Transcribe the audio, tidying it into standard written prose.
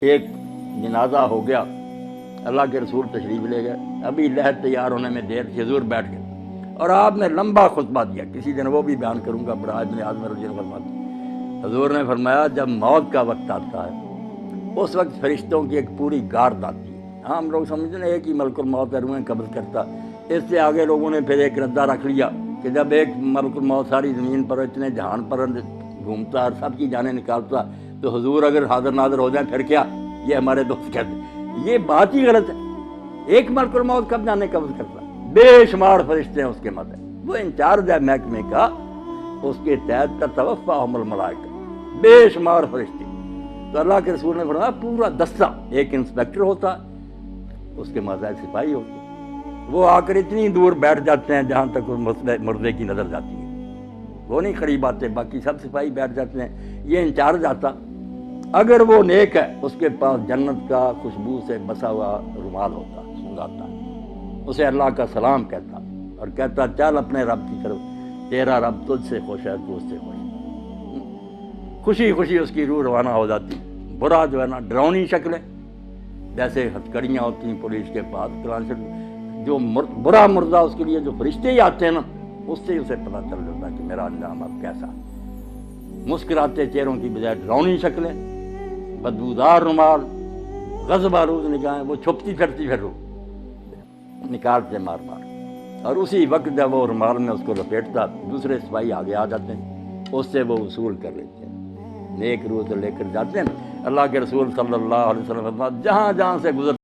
ایک جنازہ ہو گیا، اللہ کے رسول تشریف لے گئے، ابھی لہر تیار ہونے میں دیر تھی، حضور بیٹھ گئے اور آپ نے لمبا خطبہ دیا، کسی دن وہ بھی بیان کروں گا، بڑا ابن اعظم رضی اللہ عنہ۔ حضور نے فرمایا جب موت کا وقت آتا ہے اس وقت فرشتوں کی ایک پوری گارد آتی ہے۔ ہم لوگ سمجھتے ہیں ایک ہی ملک الموت ہے، روحیں قبض کرتا، اس سے آگے لوگوں نے پھر ایک ردہ رکھ لیا کہ جب ایک ملک الموت ساری زمین پر اتنے جہان پر گھومتا اور سب کی جانیں نکالتا تو حضور اگر حاضر ناظر ہو جائیں پھر کیا؟ یہ ہمارے دوست کہتے ہیں یہ بات ہی غلط ہے۔ ایک ملک الموت کب جانے قبض کرتا، بے شمار فرشتے ہیں اس کے مدد، وہ انچارج ہے محکمے کا، اس کے تحت تتوفاہم الملائکہ، بے شمار فرشتے۔ تو اللہ کے رسول نے فرمایا پورا دستہ، ایک انسپیکٹر ہوتا اس کے ماتحت سپاہی ہوتے، وہ آ کر اتنی دور بیٹھ جاتے ہیں جہاں تک مردے کی نظر جاتی ہے، وہ نہیں قریب آتے، باقی سب سپاہی بیٹھ جاتے ہیں۔ یہ انچارج آتا، اگر وہ نیک ہے اس کے پاس جنت کا خوشبو سے بسا ہوا رومال ہوتا، سنگاتا، اسے اللہ کا سلام کہتا اور کہتا چل اپنے رب کی طرف، تیرا رب تجھ سے خوش ہے، تو اس سے خوش ہے۔ خوشی خوشی اس کی روح روانہ ہو جاتی۔ برا جو ہے نا ڈراؤنی شکلیں، جیسے ہتھکڑیاں ہوتی ہیں پولیس کے پاس، جو برا مردہ اس کے لیے جو فرشتے ہی آتے ہیں نا، اس سے اسے پتہ چل جاتا کہ میرا انجام اب کیسا۔ مسکراتے چہروں کی بجائے ڈراؤنی شکلیں، بدبودار رومال، غضب آلود نگاہیں، وہ چھپتی پھرتی پھر روح نکالتے مار مار، اور اسی وقت جب وہ رومال میں اس کو لپیٹتا دوسرے سپاہی آگے آ جاتے ہیں، اس سے وہ وصول کر لیتے ہیں، نیک روح سے لے کر جاتے ہیں۔ اللہ کے رسول صلی اللہ علیہ وسلم جہاں جہاں سے گزر